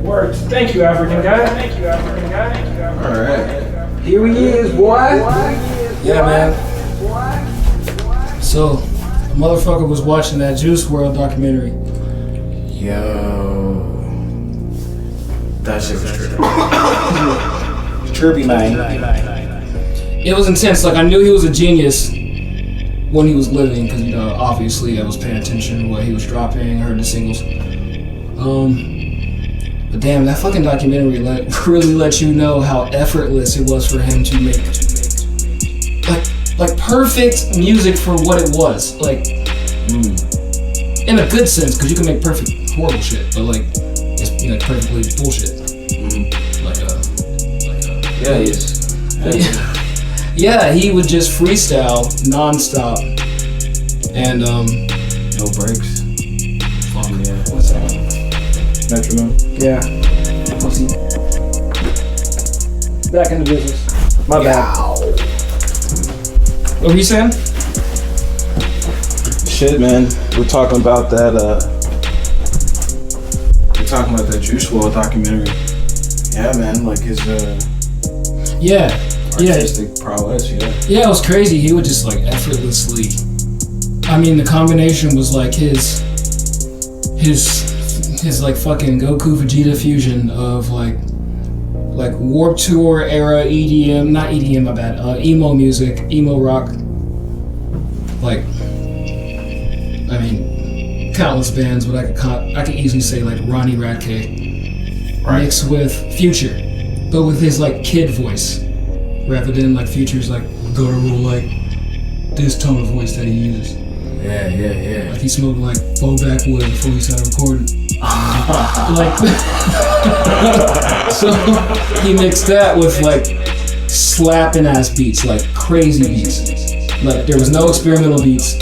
Words. Thank you, African guy. All right. Here he is, boy. Yeah, man. So, a motherfucker was watching that Juice WRLD documentary. Yo. That shit was trippy. Trippy, man. It was intense. Like, I knew he was a genius when he was living, because, obviously I was paying attention to what he was dropping, heard the singles. But damn, that fucking documentary really let you know how effortless it was for him to make like perfect music for what it was. Like, in a good sense, because you can make perfect horrible shit, but like it's perfectly bullshit. Yeah, he is. Yeah, he would just freestyle nonstop, and no breaks. Yeah. What's that? Metronome. Yeah. Pussy. Back in the business. My bad. What were you saying? Shit, man. We're talking about that. We're talking about that Juice WRLD documentary. Yeah, man. Like his artistic prowess. Yeah, it was crazy. He would just like effortlessly. I mean, the combination was like his like fucking Goku Vegeta fusion of like Warped Tour era EDM, not EDM, my bad, emo music, emo rock. Like, I mean, countless bands, but I could easily say like Ronnie Radke, right, mixed with Future, but with his like kid voice, rather than like Future's like guttural like this tone of voice that he uses. Yeah. Like he smoked like faux backwood before he started recording. Like, so he mixed that with like slapping ass beats, like crazy beats. Like there was no experimental beats.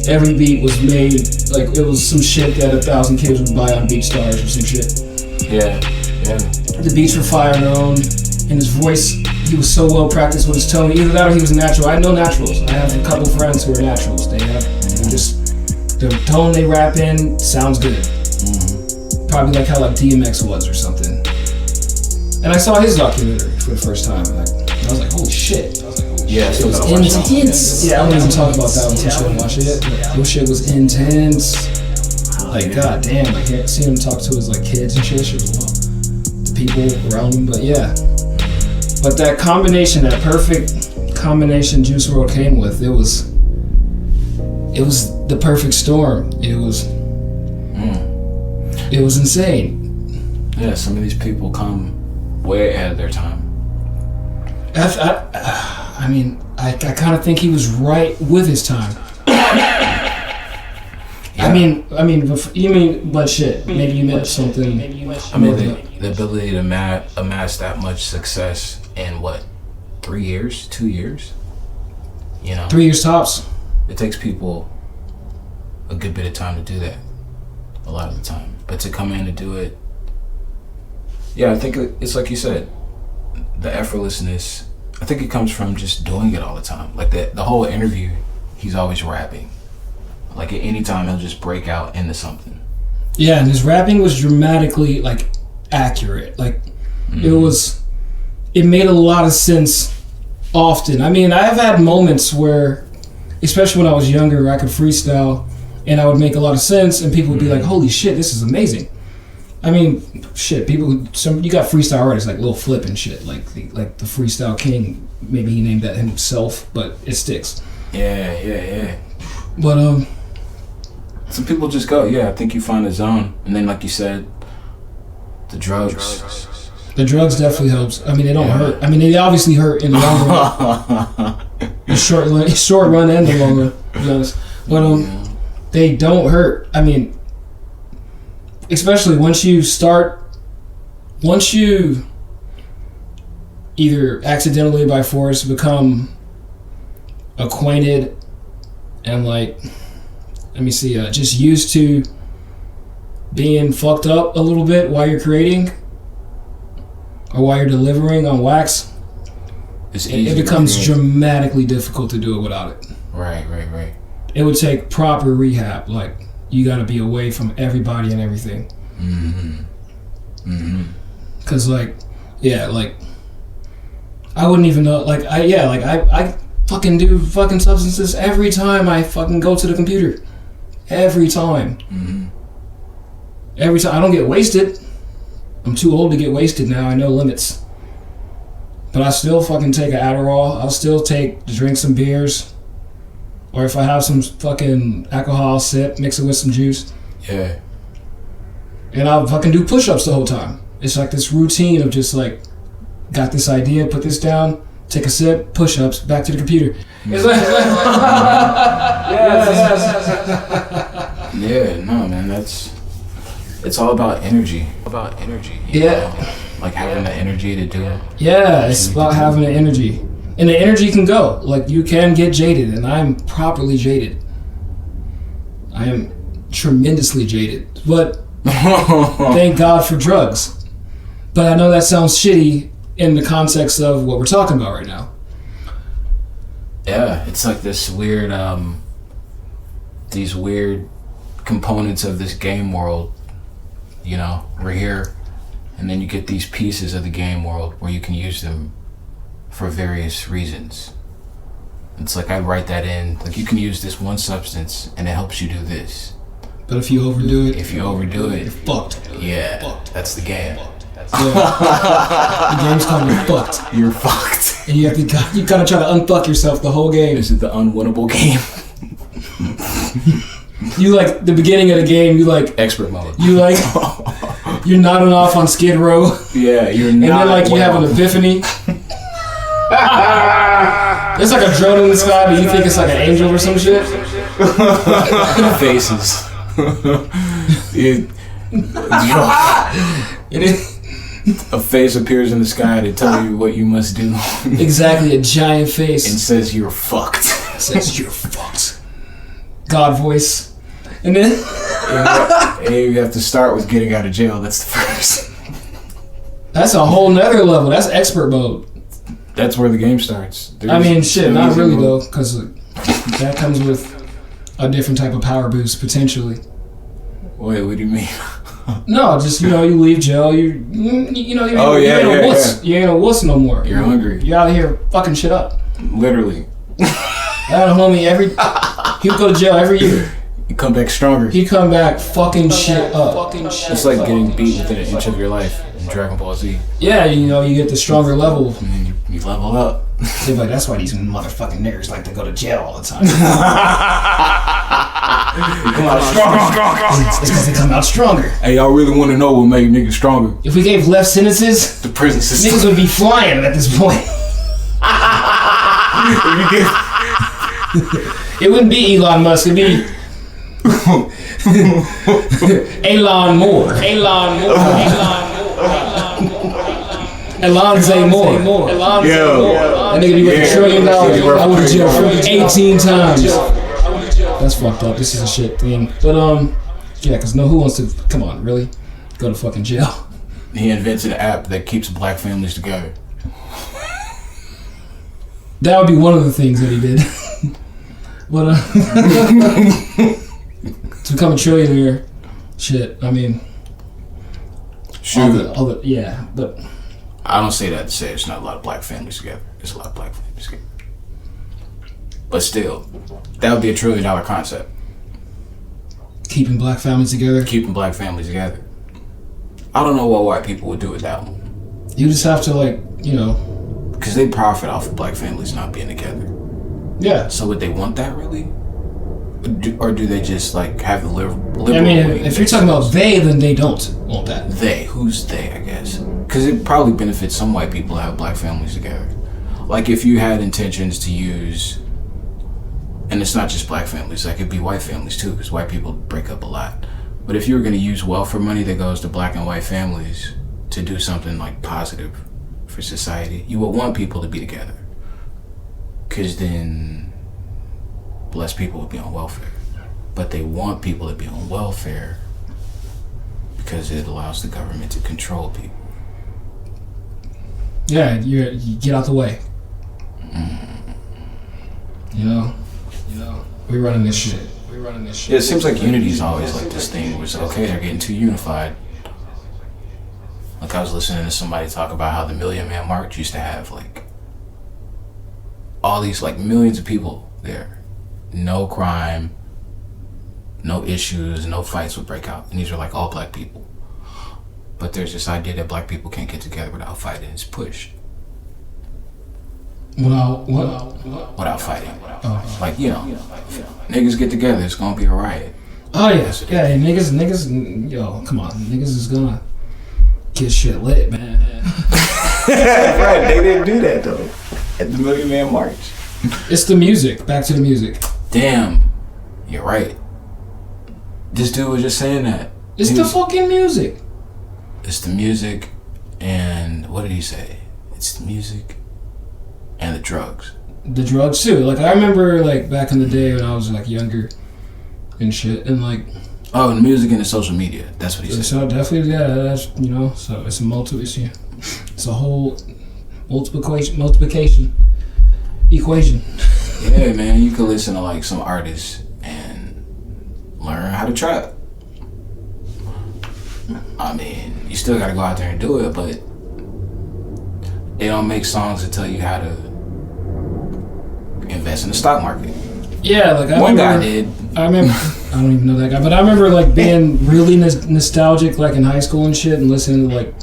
Every beat was made like it was some shit that 1,000 kids would buy on BeatStars or some shit. Yeah. The beats were fire on their own, and his voice, he was so well practiced with his tone. Either that or he was natural. I know naturals. I have a couple friends who are naturals. They just the tone they rap in sounds good. Probably like how like DMX was or something. And I saw his documentary for the first time, and I was like, holy shit. Yeah, it was intense. Yeah, I don't even talk about that until shit watch it. Your shit was intense. Like, god damn, I can't see him talk to his like kids and shit. Shit was wild. The people around him, but yeah. But that combination, that perfect combination Juice WRLD came with, it was the perfect storm. It was insane. Yeah, some of these people come way ahead of their time. I mean, I kind of think he was right with his time. Yeah. I mean, you mean, but shit, maybe you meant something. I mean, the ability to amass that much success in what, 3 years, 2 years? 3 years tops. It takes people a good bit of time to do that, a lot of the time. But to come in and do it, yeah, I think it's like you said, the effortlessness. I think it comes from just doing it all the time. Like the whole interview, he's always rapping. Like at any time, he'll just break out into something. Yeah, and his rapping was dramatically like accurate. Like it made a lot of sense often. I mean, I've had moments where, especially when I was younger, I could freestyle and I would make a lot of sense, and people would be like, "Holy shit, this is amazing." I mean, shit. You got freestyle artists like Lil Flip and shit, like the Freestyle King. Maybe he named that himself, but it sticks. Yeah. But some people just go. Yeah, I think you find a zone, and then like you said, the drugs. The drugs definitely helps. I mean, they don't hurt. I mean, they obviously hurt in the long run. The short run and the long run, to be honest. But they don't hurt. I mean, especially once you either accidentally by force become acquainted and like, let me see, just used to being fucked up a little bit while you're creating or while you're delivering on wax, it becomes dramatically difficult to do it without it. Right. It would take proper rehab. Like, you gotta be away from everybody and everything. Cause like, yeah, like I wouldn't even know. Like I fucking do fucking substances every time I fucking go to the computer. Every time. Mm-hmm. Every time. I don't get wasted. I'm too old to get wasted now. I know limits. But I still fucking take an Adderall. I'll still drink some beers. Or if I have some fucking alcohol, I'll sip, mix it with some juice. Yeah. And I'll fucking do push-ups the whole time. It's like this routine of just like, got this idea, put this down, take a sip, push-ups, back to the computer. It's like, yes. Yeah, no, man, it's all about energy. Yeah. Know? Like having the energy to do it. Yeah, it's about having the energy. And the energy can go. Like, you can get jaded, and I'm properly jaded. I am tremendously jaded. But thank God for drugs. But I know that sounds shitty in the context of what we're talking about right now. Yeah, it's like this weird, these weird components of this game world. You know, we're here, and then you get these pieces of the game world where you can use them for various reasons. It's like I write that in, like you can use this one substance and it helps you do this. But if you overdo it, you're fucked. Yeah, fucked. That's the game. Yeah. The game's called You're Fucked. You're fucked. And you gotta try to unfuck yourself the whole game. This is the unwinnable game. You like the beginning of the game, you like expert mode. You like you're nodding off on Skid Row. Yeah, you're not. And then like you have an epiphany. There's like a drone in the sky, but you think it's like an angel or some shit. Faces. A face appears in the sky to tell you what you must do. Exactly, a giant face. And says you're fucked. Says you're fucked. God voice. And then and you have to start with getting out of jail. That's the first. That's a whole nother level. That's expert mode. That's where the game starts. I mean, shit, not really though, because that comes with a different type of power boost potentially. Wait, what do you mean? No, just you leave jail, you ain't a wuss no more. You're hungry. You're out here fucking shit up. Literally. I had a homie he would go to jail every year. You come back stronger. He come back fucking shit up. It's like getting beat within an inch of your life in Dragon Ball Z. Yeah, you get the stronger level. And then you level up. They're like, that's why these motherfucking niggers like to go to jail all the time. You come out stronger. It's because they come out stronger. Hey, y'all really want to know what made niggas stronger? If we gave left sentences, the prison system. Niggas would be flying at this point. It wouldn't be Elon Musk, it'd be Elon Moore. Alonzo Moore. That nigga be worth $1 trillion. I went to jail for 18 times. That's fucked up. This is a shit thing. But yeah, because who wants to? Come on, really? Go to fucking jail. He invented an app that keeps black families together. That would be one of the things that he did. But to become a trillionaire, shit. I mean, yeah, but I don't say that to say it's not a lot of black families together. There's a lot of black families together. But still, that would be $1 trillion concept. Keeping black families together. Keeping black families together. I don't know what white people would do with that one. You just have to because they profit off of black families not being together. Yeah. So would they want that really? Or do they just have the liberal I mean, if you're talking about they, then they don't want that. They? Who's they, I guess? Because it probably benefits some white people to have black families together. Like if you had intentions to use, and it's not just black families, that could be white families too, because white people break up a lot. But if you were going to use welfare money that goes to black and white families to do something positive for society, you would want people to be together. Because then less people would be on welfare. But they want people to be on welfare because it allows the government to control people. Yeah, you get out the way. You know, we're running this shit. Yeah, it seems like unity is always this thing where it's okay, they're getting too unified. Like I was listening to somebody talk about how the Million Man March used to have like all these like millions of people there. No crime, no issues, no fights would break out. And these are like all black people. But there's this idea that black people can't get together without fighting. It's pushed. Without fighting. Oh. Like, you know, niggas get together, it's gonna be a riot. Oh yeah, yeah, niggas, yo, come on, niggas is gonna get shit lit, man. Right, they didn't do that though at the Million Man March. It's the music. Back to the music. Damn, you're right. This dude was just saying that. It's the fucking music. It's the music, and what did he say? It's the music and the drugs. The drugs too. Like I remember, like back in the day when I was like younger and shit, and like. Oh, and the music and the social media. That's what he said. So definitely, yeah. That's So it's it's a whole multiplication equation. Yeah, man. You could listen to like some artists and learn how to trap. I mean, you still gotta go out there and do it, but they don't make songs that tell you how to invest in the stock market. Yeah, like one guy did. I remember. I don't even know that guy, but I remember like being really nostalgic, like in high school and shit, and listening to like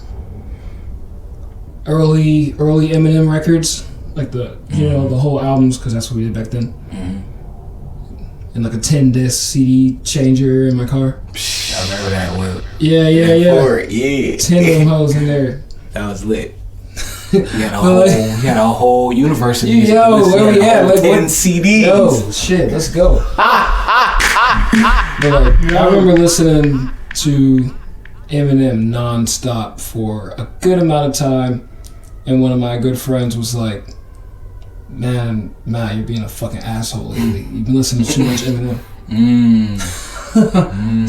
early Eminem records, like the the whole albums, because that's what we did back then. Mm-hmm. And like a 10 disc CD changer in my car. I remember that one. Yeah. 10 of them hoes in there. That was lit. You had a whole universe of music. Yo, where we at? Like 10 CDs. Yo, shit, let's go. But like, I remember listening to Eminem nonstop for a good amount of time, and one of my good friends was like, "Man, Matt, you're being a fucking asshole lately. You've been listening to too much Eminem."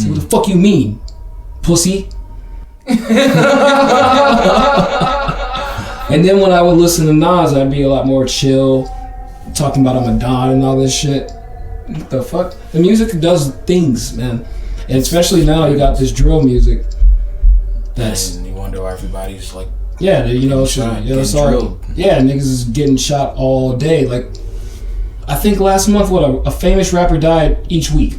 So what the fuck you mean, pussy? And then when I would listen to Nas, I'd be a lot more chill, talking about I'm a Don and all this shit. What the fuck? The music does things, man. And especially now, you got this drill music. That's. And you wonder why everybody's like. Yeah, it's all. Yeah, niggas is getting shot all day. Like, I think last month, a famous rapper died each week.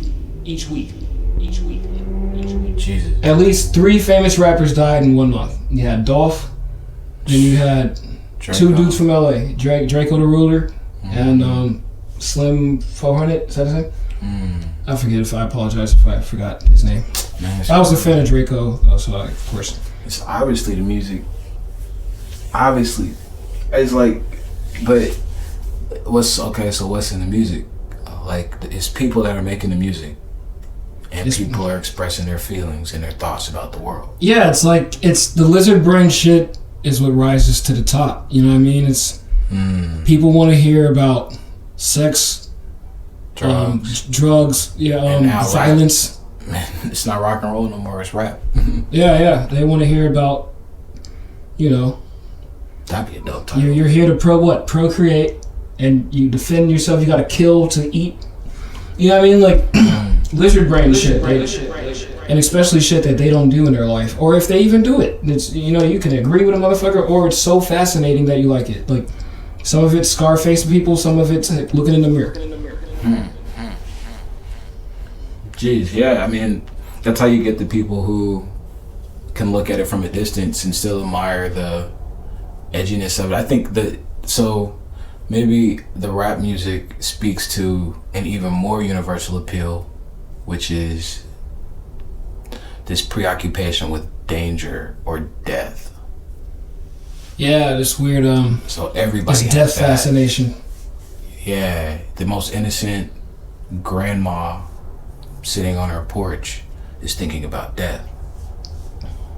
Jesus. At least 3 famous rappers died in 1 month. You had Dolph. Then you had Draco. 2 dudes from LA, Draco the Ruler, and Slim 400. Is that his name? I forget. If I apologize if I forgot his name. Man, I was a fan of Draco, so of course. It's obviously the music. Obviously, it's like, but what's okay? So what's in the music? Like it's people that are making the music, and people are expressing their feelings and their thoughts about the world. Yeah, it's like it's the lizard brain shit. Is what rises to the top. You know what I mean? It's people want to hear about sex, drugs, violence. Man, it's not rock and roll no more. It's rap. Yeah. They want to hear about, That'd be a dope title. You're here to procreate, and you defend yourself. You got to kill to eat. You know what I mean? Like lizard brain shit. And especially shit that they don't do in their life, or if they even do it. It's you can agree with a motherfucker, or it's so fascinating that you like it. Like some of it's Scarface people, some of it's looking in the mirror. Jeez, yeah. I mean, that's how you get the people who can look at it from a distance and still admire the edginess of it. I think so maybe the rap music speaks to an even more universal appeal, which is this preoccupation with danger or death. Yeah, this weird so everybody this death fascination. Yeah, the most innocent grandma sitting on her porch is thinking about death.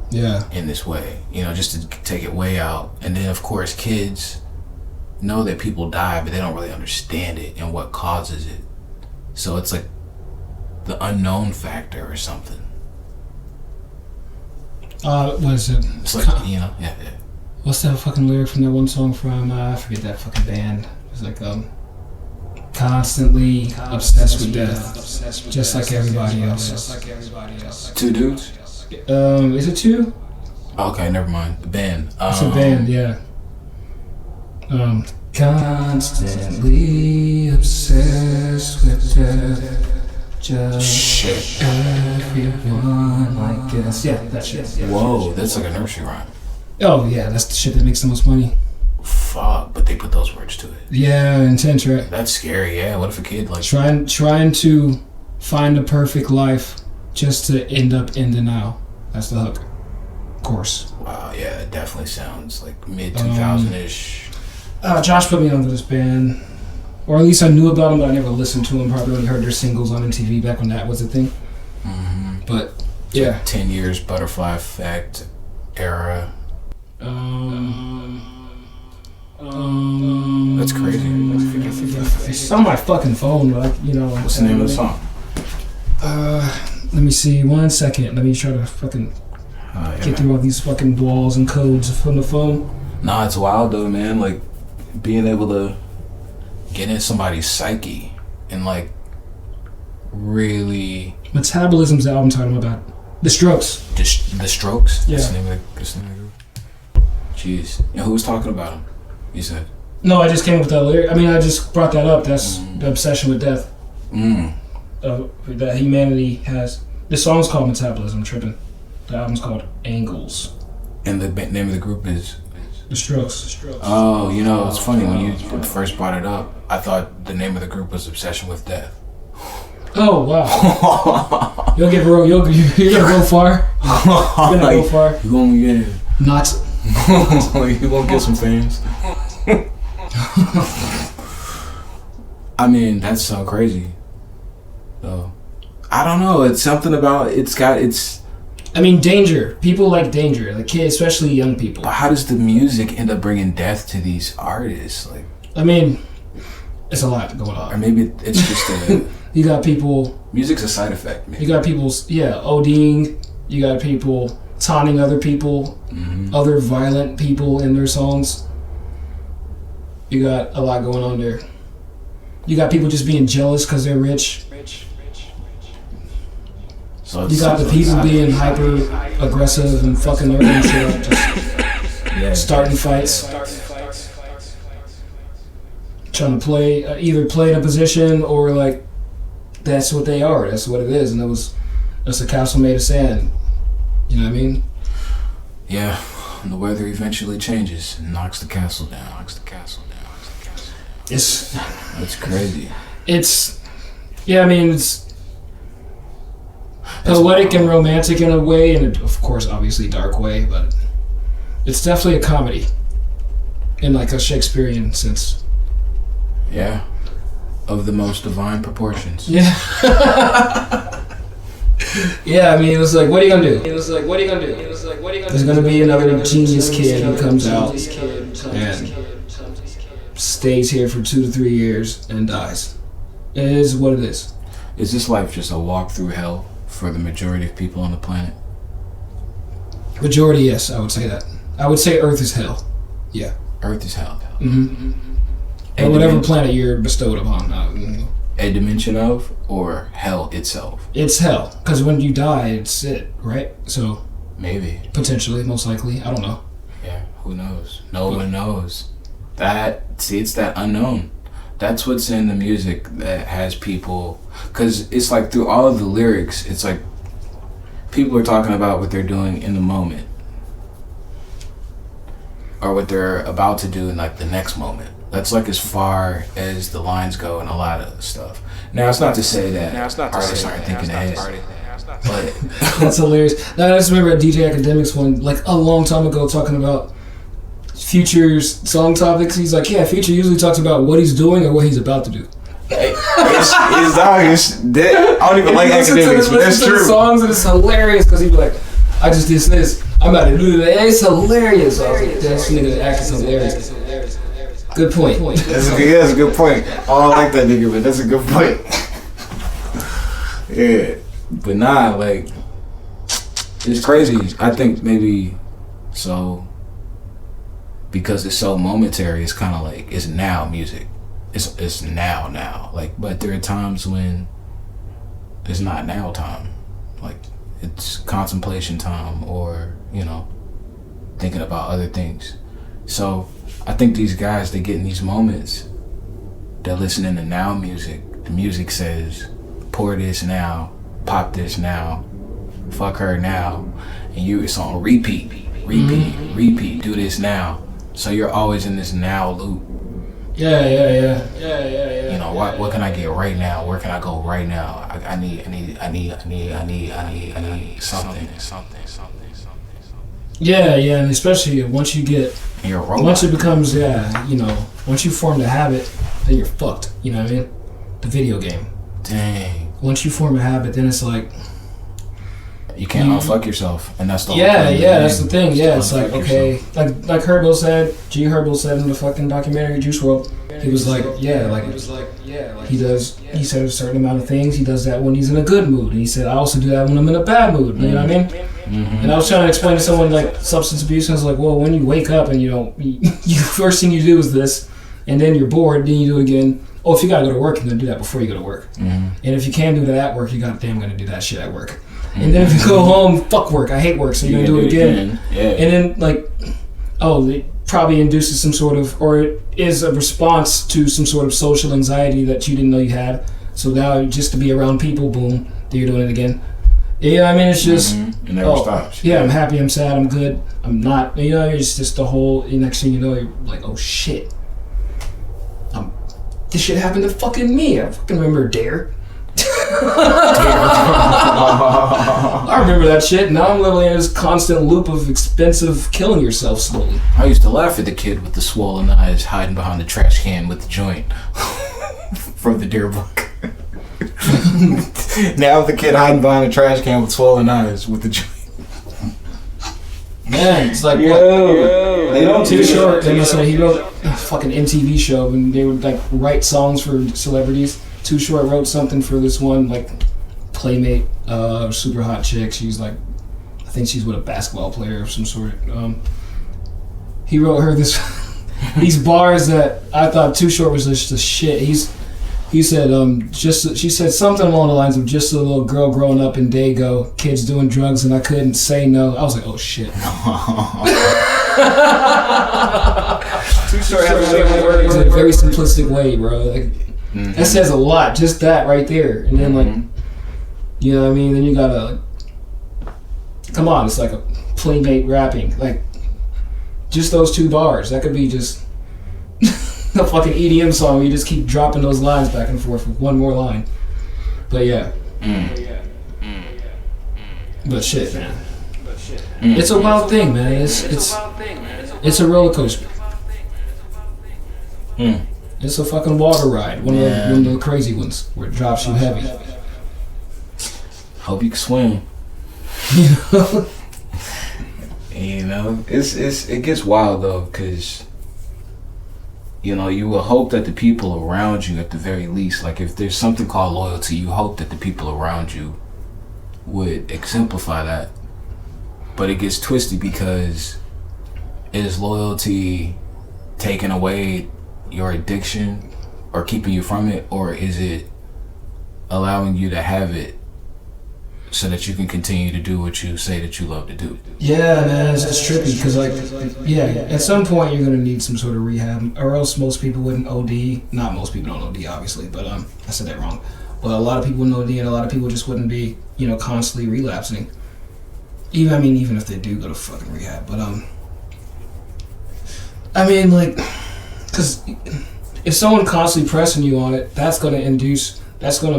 Yeah. In this way, just to take it way out. And then of course kids know that people die, but they don't really understand it and what causes it. So it's like the unknown factor or something. What is it? It's like, yeah. What's that fucking lyric from that one song from, I forget that fucking band. It's like, constantly obsessed with death. Just like everybody else. 2 dudes? Is it 2? Okay, never mind. The band. It's a band, yeah. Constantly obsessed with death. Just everyone, I guess. Yeah, that shit. Yeah. Whoa, that's like a nursery rhyme. Oh yeah, that's the shit that makes the most money. Fuck, but they put those words to it. Yeah, intense, right? That's scary. Yeah, what if a kid like trying to find the perfect life just to end up in denial? That's the hook. Of course. Wow, yeah, it definitely sounds like mid 2000-ish. Josh put me onto this band. Or at least I knew about them, but I never listened to them. Probably only heard their singles on MTV back when that was a thing. Mm-hmm. But, yeah. Like 10 years Butterfly Effect era. That's crazy. It's on my fucking phone, but you know. What's the name of the song? Let me see. 1 second. Let me try to fucking get through all these fucking walls and codes from the phone. Nah, it's wild though, man. Like, being able to get in somebody's psyche and like really. Metabolism's the album title about. The Strokes. The Strokes? Yeah. That's the name of the group. Jeez. And who was talking about him? You said? No, I just came up with that lyric. I mean, I just brought that up. That's the obsession with death. That humanity has. The song's called Metabolism, I'm tripping. The album's called Angles. And the name of the group is? The Strokes. Oh, you know, it's funny, when you first brought it up, I thought the name of the group was Obsession with Death. Oh, wow. You're gonna go far. You're gonna go far. You gonna get Not. you gonna get some fans. I mean, that's so crazy. So, I don't know. It's something about I mean, danger. People like danger. Like kids, especially young people. But how does the music end up bringing death to these artists? Like, I mean, it's a lot going on. Or maybe it's just a. You got people. Music's a side effect. Maybe. You got people, ODing. You got people taunting other people, other violent people in their songs. You got a lot going on there. You got people just being jealous because they're rich. So you got the people being hyper aggressive and fucking everything shit up, just starting fights, trying to play either play in a position or like that's what they are. That's what it is, and that's a castle made of sand. You know what I mean? Yeah, and the weather eventually changes and knocks the castle down. That's crazy. It's poetic and romantic in a way, and of course, obviously, dark way, but it's definitely a comedy in like a Shakespearean sense. Yeah, of the most divine proportions. Yeah. Yeah, I mean, it was like, what are you gonna do? There's gonna be another genius kid who comes out and stays here for 2 to 3 years and dies. It is what it is. Is this life just a walk through hell for the majority of people on the planet? Majority, yes, I would say that. I would say Earth is hell. Yeah. Earth is hell. And whatever planet you're bestowed upon. A dimension of, or hell itself? It's hell, because when you die, it's it, right? So maybe, potentially, most likely, I don't know. Yeah, who knows? No one knows. It's that unknown. That's what's in the music that has people, because it's like through all of the lyrics, it's like people are talking about what they're doing in the moment, or what they're about to do in like the next moment. That's like as far as the lines go in a lot of stuff. Now, it's not to say that artists aren't thinking ahead, but that's hilarious. Now, I just remember a DJ Academics one, like a long time ago, talking about Future's song topics. He's like, yeah, Future usually talks about what he's doing or what he's about to do. I don't even like Academics, but that's true. The songs, and it's hilarious because he'd be like, I just did this. I'm about to do that. It's hilarious. I was like, this nigga acting hilarious. Good point. That's a good point. I don't like that nigga, but that's a good point. Yeah, but nah, like, it's crazy. I think maybe so because it's so momentary. It's kind of like it's now music. It's now. Like, but there are times when it's not now time. Like, it's contemplation time, or thinking about other things. So I think these guys, they get in these moments, they're listening to now music. The music says, pour this now, pop this now, fuck her now, and it's on repeat, do this now. So you're always in this now loop. Yeah. You know, what can I get right now? Where can I go right now? I need something. Yeah, and especially once you get, You're a robot. once it becomes, once you form the habit, then you're fucked. You know what I mean? The video game. Dang. Once you form a habit, then it's like, you can't unfuck yourself, and that's the whole yeah, thing. that's the thing. Yeah, it's like, okay, yourself. like Herbo said, G Herbo said in the fucking documentary Juice WRLD, he was like, he said a certain amount of things. He does that when he's in a good mood, and he said, I also do that when I'm in a bad mood. You know what I mean? And I was trying to explain to someone like substance abuse, and I was like, well, when you wake up and you first thing you do is this, and then you're bored, then you do it again. Oh, if you gotta go to work, you're gonna do that before you go to work. And if you can't do that at work, you goddamn gonna do that shit at work. And then if you go home, fuck work, I hate work, so you're gonna do it again. Yeah. And then like, it probably induces some sort of, or it is a response to some sort of social anxiety that you didn't know you had. So now just to be around people, boom, you're doing it again. Yeah, I mean, it's just, it never stops. Yeah, I'm happy, I'm sad, I'm good, I'm not. It's just the whole, next thing you know, you're like, oh shit. This shit happened to fucking me. I fucking remember Dare. I remember that shit. Now I'm living in this constant loop of expensive killing yourself slowly. I used to laugh at the kid with the swollen eyes hiding behind the trash can with the joint from the Dare book. Now the kid hiding behind the trash can with swollen eyes with the joint. Man, it's like, they don't Too Short. They must say he wrote a fucking MTV show, and they would like write songs for celebrities. Too Short wrote something for this one like playmate, super hot chick. She's like, I think she's with a basketball player of some sort. He wrote her these bars that I thought Too Short was just the shit. He said, she said something along the lines of just a little girl growing up in Dago, kids doing drugs, and I couldn't say no. I was like, oh shit. Too Short has in a very simplistic way, bro. Like, that says a lot, just that right there. And then like, you know what I mean? Then you gotta, come on, it's like a playmate rapping. Like, just those two bars. That could be just a fucking EDM song where you just keep dropping those lines back and forth with one more line. But yeah. But shit, man. It's a wild thing, man. It's a roller coaster. It's a fucking water ride. One of the crazy ones where it drops you heavy. Hope you can swim. It gets wild though, because you will hope that the people around you, at the very least, like if there's something called loyalty, you hope that the people around you would exemplify that. But it gets twisted, because is loyalty taking away your addiction or keeping you from it, or is it allowing you to have it so that you can continue to do what you say that you love to do? Yeah, man, it's trippy, because at some point you're gonna need some sort of rehab, or else most people wouldn't OD. Not most people don't OD, obviously, but I said that wrong. But a lot of people wouldn't OD, and a lot of people just wouldn't be, constantly relapsing. Even if they do go to fucking rehab, but because if someone constantly pressing you on it, that's gonna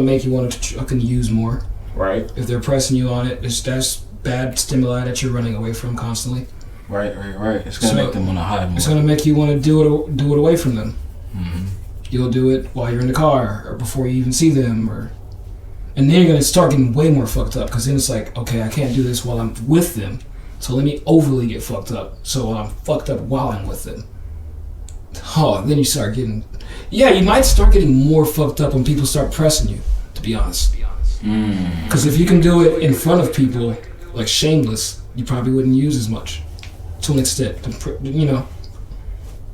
make you want to fucking use more. Right. If they're pressing you on it, that's bad stimuli that you're running away from constantly. Right. It's gonna make them want to hide more. It's gonna make you want to do it away from them. You'll do it while you're in the car, or before you even see them, and then you're gonna start getting way more fucked up, because then it's like, okay, I can't do this while I'm with them, so let me overly get fucked up, so I'm fucked up while I'm with them. Then you start getting, you might start getting more fucked up when people start pressing you, to be honest. Because if you can do it in front of people, like shameless, you probably wouldn't use as much, to an extent.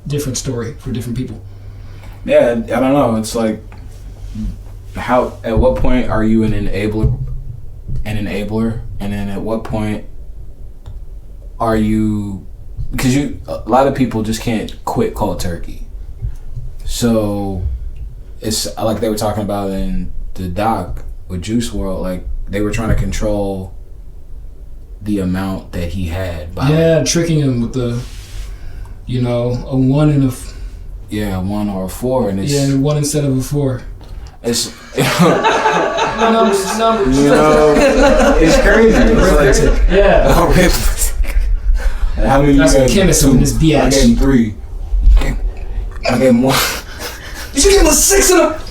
Different story for different people. Yeah, I don't know. It's like, at what point are you an enabler, and then at what point are you because a lot of people just can't quit cold turkey. So it's like they were talking about in the doc with Juice WRLD, like they were trying to control the amount that he had by tricking him with the, a 1 and a a 1 or a 4, and it's 1 instead of a 4. It's numbers. It's crazy. It's like, how many? That's a chemist in this biatch. I gave him 3. I gave him 1. Did you give him a 6 and a?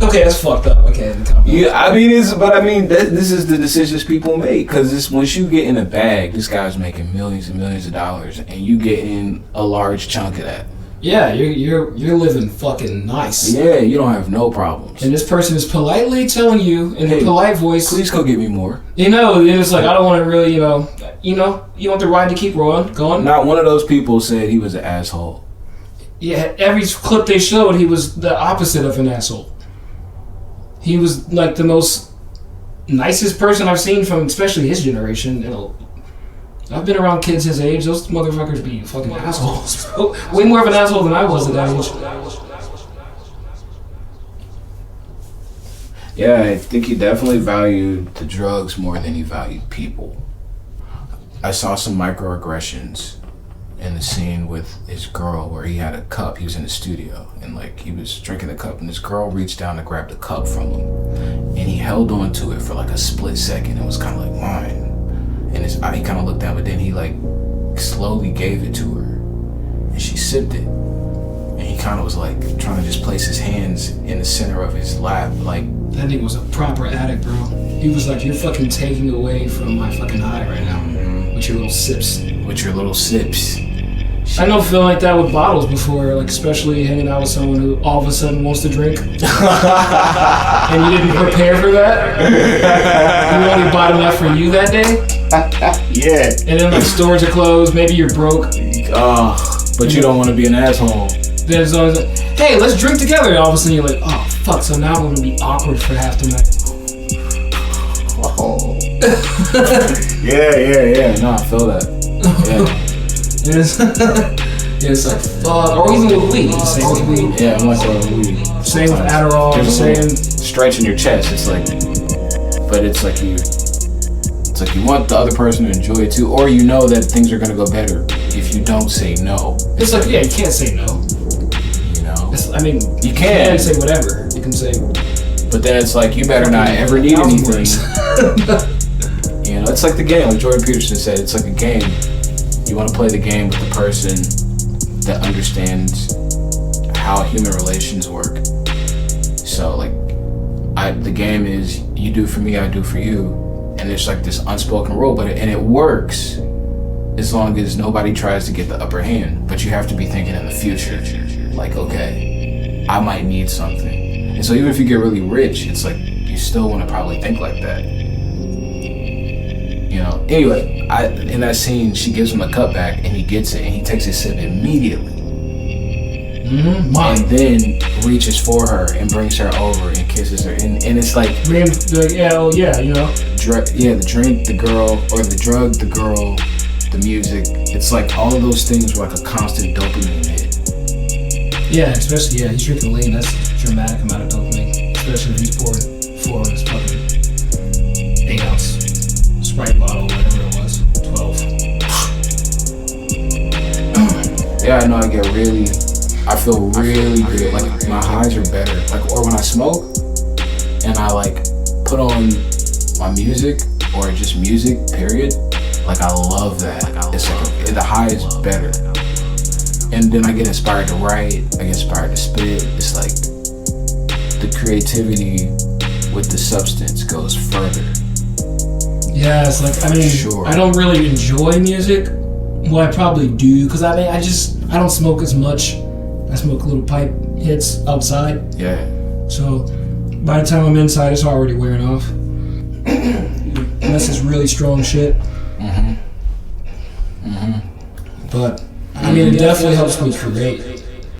Okay, that's fucked up. Okay, yeah, this is the decisions people make, because once you get in a bag, this guy's making millions and millions of dollars, and you get in a large chunk of that. Yeah, you're living fucking nice. Yeah, you don't have no problems. And this person is politely telling you in a polite voice, please go get me more. And it's like, I don't want to really, you want the ride to keep going. Not one of those people said he was an asshole. Yeah, every clip they showed, he was the opposite of an asshole. He was like the most nicest person I've seen from especially his generation. I've been around kids his age. Those motherfuckers be fucking assholes. Way more of an asshole than I was at that age. Yeah, I think he definitely valued the drugs more than he valued people. I saw some microaggressions in the scene with his girl where he had a cup. He was in the studio and like he was drinking the cup, and this girl reached down to grab the cup from him, and he held on to it for like a split second. It was kind of like mine, and he kind of looked down, but then he like slowly gave it to her, and she sipped it, and he kind of was like trying to just place his hands in the center of his lap, like that nigga was a proper addict, bro. He was like, you're fucking taking away from my fucking high right now with your little sips. I know feeling like that with bottles before, like especially hanging out with someone who all of a sudden wants to drink. And you didn't prepare for that. You only bought enough for you that day. Yeah. And then like stores are closed, maybe you're broke. But you don't want to be an asshole. Then it's always like, hey, let's drink together. And all of a sudden you're like, oh fuck, so now I'm gonna be awkward for half the night. Oh. Yeah. No, I feel that. Yeah. It's like fuck, or even with weed. Same with weed. Yeah, I'm like weed. Same with Adderall. Same stretch in your chest. It's like, but it's like you want the other person to enjoy it too, or you know that things are gonna go better if you don't say no. It's like you can't say no. You can say whatever. You can say. But then it's like, you better not ever need anything. It's like the game, like Jordan Peterson said, it's like a game. You want to play the game with the person that understands how human relations work. So like, the game is, you do for me, I do for you. And there's like this unspoken rule, and it works as long as nobody tries to get the upper hand. But you have to be thinking in the future. Like, okay, I might need something. And so even if you get really rich, it's like, you still want to probably think like that. Anyway, in that scene, she gives him a cup back, and he gets it, and he takes a sip immediately. And then reaches for her and brings her over and kisses her, and it's like, the drink, the girl, or the drug, the girl, the music. It's like all of those things were like a constant dopamine hit. Yeah, especially he's drinking lean. That's a dramatic amount of dopamine, especially if he's pouring 4 of his fucking 8-ounce Sprite bottle, whatever it was, 12. Yeah, I know. I feel really good. Like my highs are better. Like, or when I smoke and I like put on my music or just music, period. Like I love that. It's like the high is better. And then I get inspired to write. I get inspired to spit. It's like the creativity with the substance goes further. Yeah, it's like, I don't really enjoy music. Well, I probably do, because I don't smoke as much. I smoke little pipe hits outside. Yeah. So by the time I'm inside, it's already wearing off. Unless it's really strong shit. But it definitely helps me create.